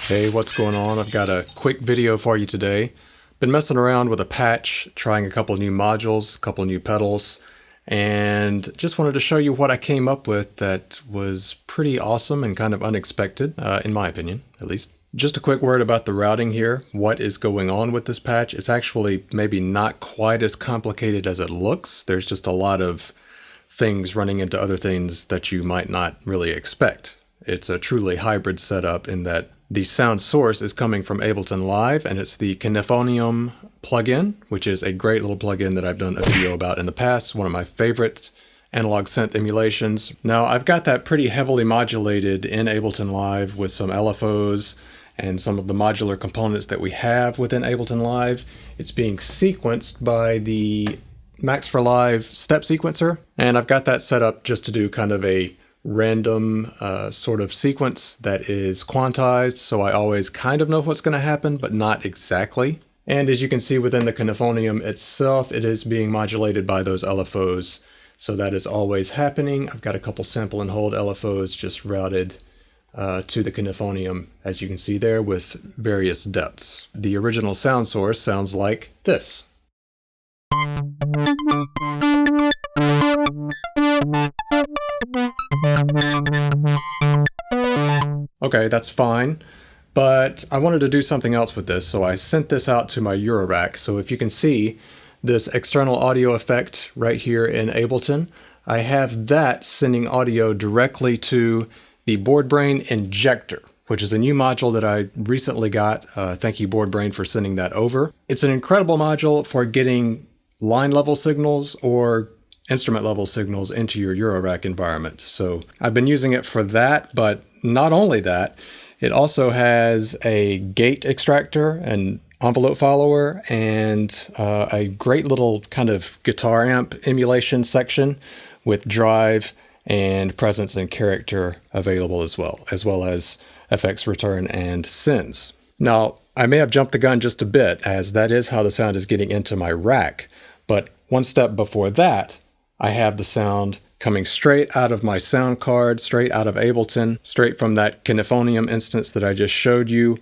Hey, what's going on? I've got a quick video for you today. Been messing around with a patch, trying a couple new modules, a couple new pedals, and just wanted to show you what I came up with that was pretty awesome and kind of unexpected, in my opinion, at least. Just a quick word about the routing here. What is going on with this patch? It's actually maybe not quite as complicated as it looks. There's just a lot of things running into other things that you might not really expect. It's a truly hybrid setup in that the sound source is coming from Ableton Live, and it's the Knifonium plugin, which is a great little plugin that I've done a video about in the past, one of my favorite analog synth emulations. Now, I've got that pretty heavily modulated in Ableton Live with some LFOs and some of the modular components that we have within Ableton Live. It's being sequenced by the Max for Live step sequencer, and I've got that set up just to do kind of a random sort of sequence that is quantized, so I always kind of know what's going to happen, but not exactly. And as you can see within the Knifonium itself, it is being modulated by those LFOs, so that is always happening. I've got a couple sample and hold LFOs just routed to the Knifonium, as you can see there, with various depths. The original sound source sounds like this. Okay, that's fine, but I wanted to do something else with this, so I sent this out to my Eurorack. So if you can see this external audio effect right here in Ableton, I have that sending audio directly to the Boredbrain Injectr, which is a new module that I recently got. Thank you, Boredbrain, for sending that over. It's an incredible module for getting line level signals or instrument level signals into your Eurorack environment. So I've been using it for that, but not only that, it also has a gate extractor, an envelope follower, and a great little kind of guitar amp emulation section with drive and presence and character available as well as FX return and synths. Now, I may have jumped the gun just a bit, as that is how the sound is getting into my rack, but one step before that, I have the sound coming straight out of my sound card, straight out of Ableton, straight from that Knifonium instance that I just showed you,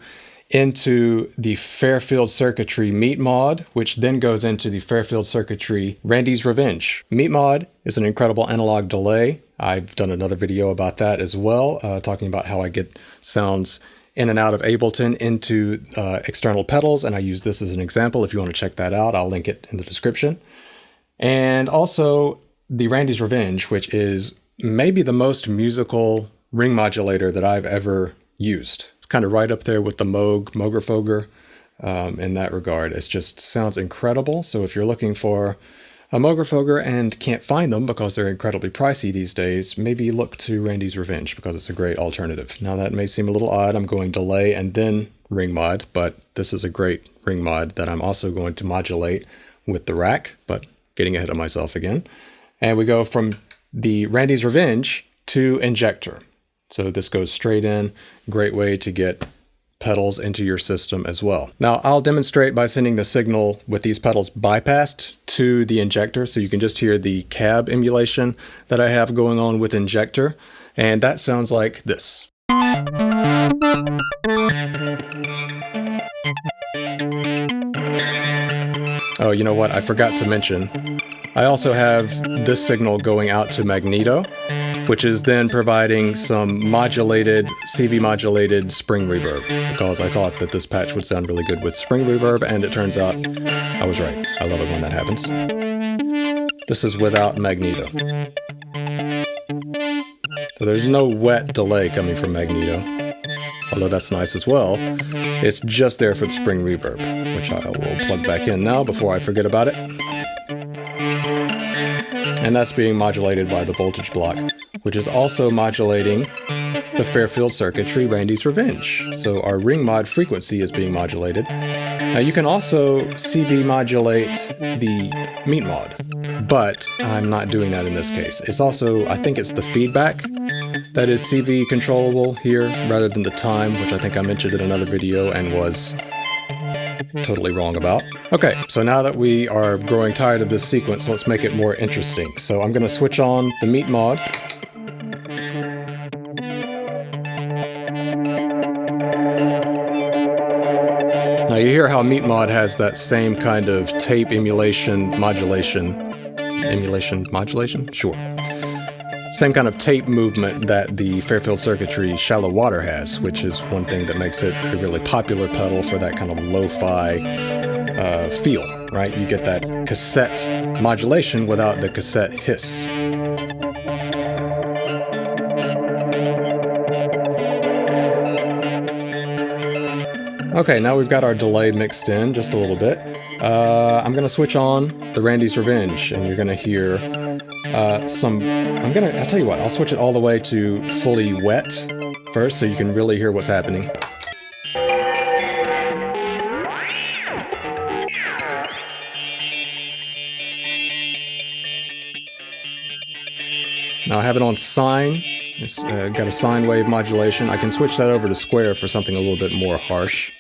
into the Fairfield circuitry Meet Maude, which then goes into the Fairfield circuitry Randy's Revenge. Meet Maude is an incredible analog delay. I've done another video about that as well, talking about how I get sounds in and out of Ableton into external pedals, and I use this as an example. If you want to check that out, I'll link it in the description. And also the Randy's Revenge, which is maybe the most musical ring modulator that I've ever used. It's kind of right up there with the Moog, Mogerfoger in that regard. It just sounds incredible. So if you're looking for a Mogerfoger and can't find them because they're incredibly pricey these days, maybe look to Randy's Revenge because it's a great alternative. Now that may seem a little odd. I'm going delay and then ring mod, but this is a great ring mod that I'm also going to modulate with the rack, but getting ahead of myself again. And we go from the Randy's Revenge to Injectr. So this goes straight in. Great way to get pedals into your system as well. Now I'll demonstrate by sending the signal with these pedals bypassed to the Injectr, so you can just hear the cab emulation that I have going on with Injectr. And that sounds like this. Oh, you know what? I forgot to mention. I also have this signal going out to Magneto, which is then providing some modulated, CV modulated spring reverb, because I thought that this patch would sound really good with spring reverb, and it turns out I was right. I love it when that happens. This is without Magneto. So there's no wet delay coming from Magneto, although that's nice as well. It's just there for the spring reverb, which I will plug back in now before I forget about it. And that's being modulated by the voltage block, which is also modulating the Fairfield circuitry Randy's Revenge. So our ring mod frequency is being modulated. Now you can also CV modulate the Meet Maude, but I'm not doing that in this case. It's also, I think it's the feedback that is CV controllable here rather than the time, which I think I mentioned in another video and was totally wrong about. Okay, so now that we are growing tired of this sequence, let's make it more interesting. So I'm going to switch on the Meet Maude. Now you hear how Meet Maude has that same kind of tape emulation modulation. Sure. Same kind of tape movement that the Fairfield Circuitry Shallow Water has, which is one thing that makes it a really popular pedal for that kind of lo-fi feel, right? You get that cassette modulation without the cassette hiss. Okay, now we've got our delay mixed in just a little bit. I'm gonna switch on the Randy's Revenge, and you're gonna hear I'll tell you what, I'll switch it all the way to fully wet first so you can really hear what's happening. Now I have it on sine. It's got a sine wave modulation. I can switch that over to square for something a little bit more harsh.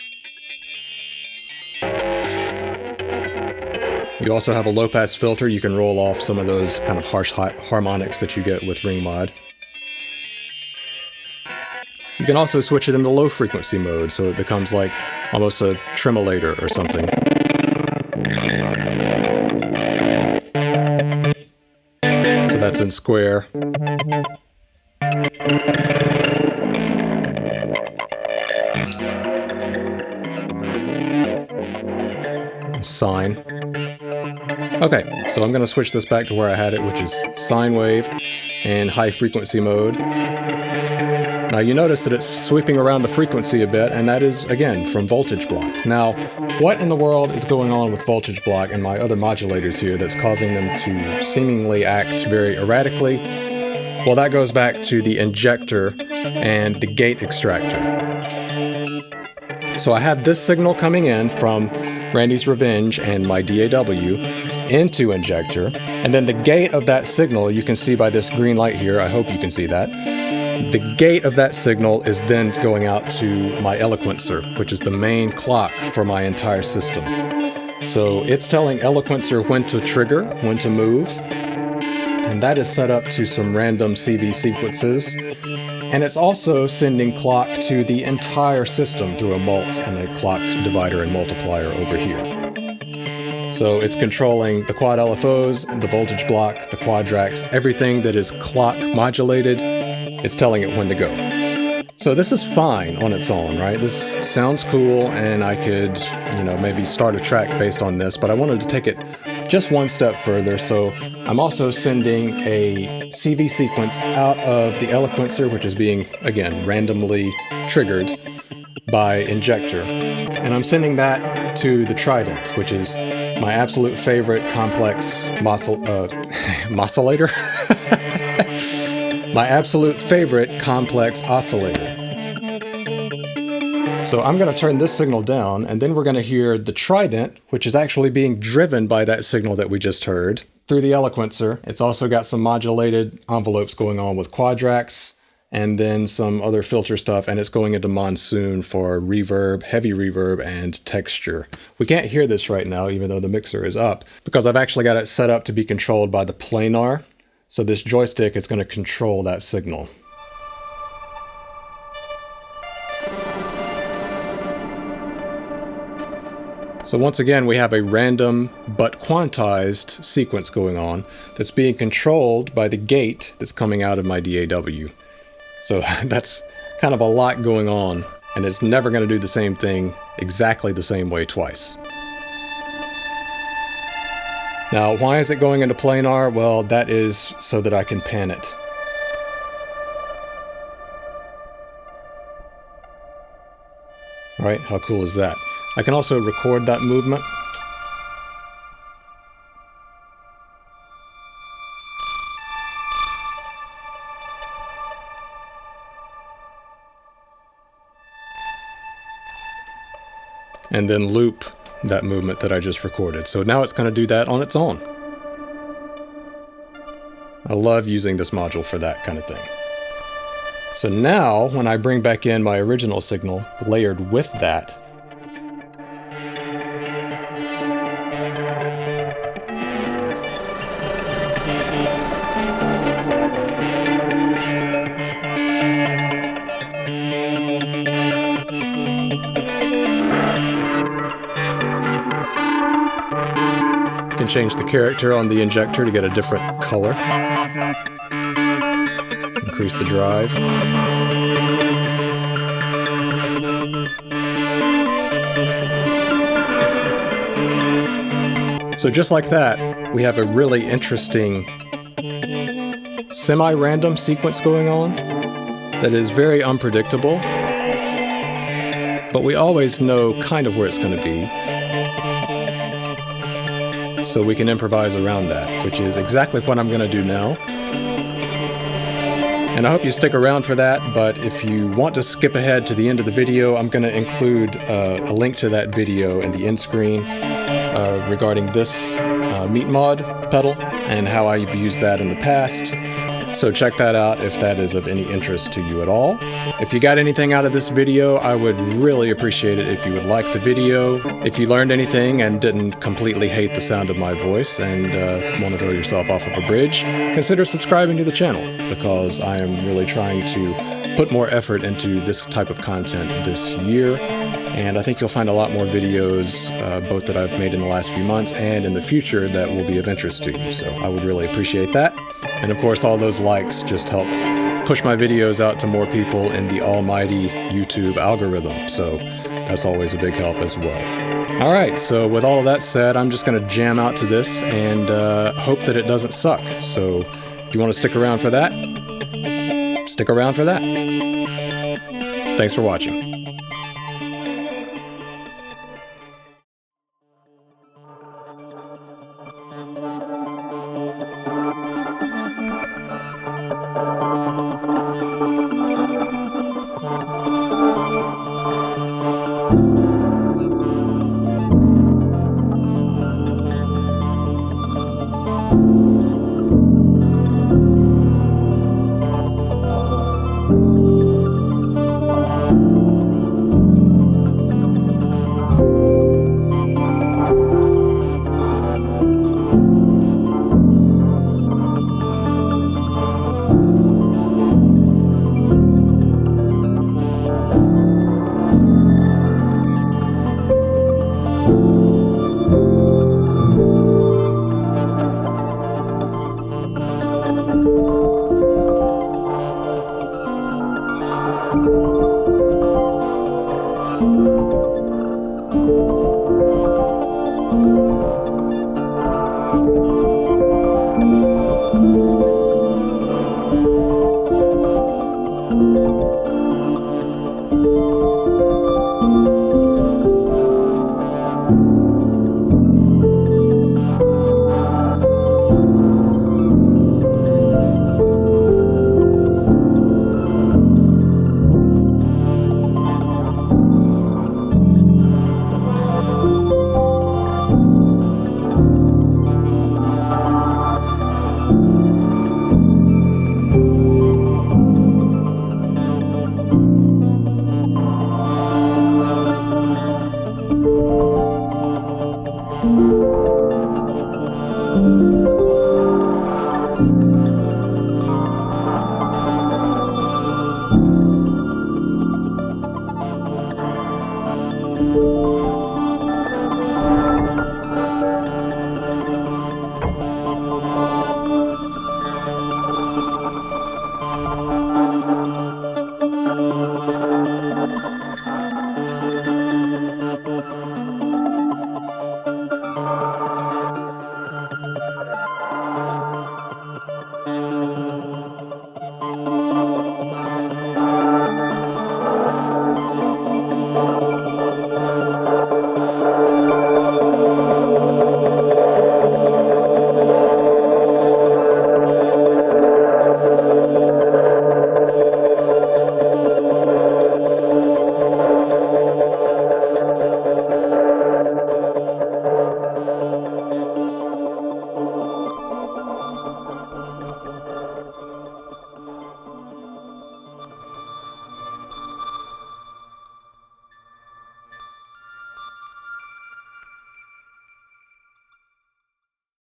You also have a low-pass filter. You can roll off some of those kind of harsh harmonics that you get with ring mod. You can also switch it into low-frequency mode, so it becomes like almost a tremolator or something. So that's in square. Sine. Okay, so I'm going to switch this back to where I had it, which is sine wave and high frequency mode. Now you notice that it's sweeping around the frequency a bit, and that is, again, from voltage block. Now, what in the world is going on with voltage block and my other modulators here that's causing them to seemingly act very erratically? Well, that goes back to the injector and the gate extractor. So I have this signal coming in from Randy's Revenge and my DAW into Injectr, and then the gate of that signal, you can see by this green light here, I hope you can see that, the gate of that signal is then going out to my Eloquencer, which is the main clock for my entire system. So it's telling Eloquencer when to trigger, when to move, and that is set up to some random CV sequences. And it's also sending clock to the entire system through a mult and a clock divider and multiplier over here. So it's controlling the quad LFOs, the voltage block, the quad tracks, everything that is clock modulated, it's telling it when to go. So this is fine on its own, right? This sounds cool, and I could, maybe start a track based on this, but I wanted to take it just one step further, so I'm also sending a CV sequence out of the Eloquencer, which is being, again, randomly triggered by Injectr. And I'm sending that to the Trident, which is my absolute favorite complex oscillator. My absolute favorite complex oscillator. So I'm going to turn this signal down, and then we're going to hear the Trident, which is actually being driven by that signal that we just heard, through the Eloquencer. It's also got some modulated envelopes going on with quadracs, and then some other filter stuff, and it's going into Monsoon for reverb, heavy reverb, and texture. We can't hear this right now, even though the mixer is up, because I've actually got it set up to be controlled by the planar. So this joystick is going to control that signal. So once again, we have a random but quantized sequence going on that's being controlled by the gate that's coming out of my DAW. So that's kind of a lot going on, and it's never going to do the same thing exactly the same way twice. Now, why is it going into planar? Well, that is so that I can pan it. All right, how cool is that? I can also record that movement. And then loop that movement that I just recorded. So now it's going to do that on its own. I love using this module for that kind of thing. So now, when I bring back in my original signal layered with that, change the character on the injector to get a different color. Increase the drive. So just like that, we have a really interesting semi-random sequence going on that is very unpredictable, but we always know kind of where it's going to be, so we can improvise around that, which is exactly what I'm going to do now. And I hope you stick around for that, but if you want to skip ahead to the end of the video, I'm going to include a link to that video in the end screen regarding this Meet Maude pedal and how I've used that in the past. So check that out if that is of any interest to you at all. If you got anything out of this video, I would really appreciate it if you would like the video. If you learned anything and didn't completely hate the sound of my voice and want to throw yourself off of a bridge, consider subscribing to the channel, because I am really trying to put more effort into this type of content this year. And I think you'll find a lot more videos, both that I've made in the last few months and in the future, that will be of interest to you. So I would really appreciate that. And of course, all those likes just help push my videos out to more people in the almighty YouTube algorithm. So that's always a big help as well. All right, so with all of that said, I'm just going to jam out to this and hope that it doesn't suck. So if you want to stick around for that, stick around for that. Thanks for watching.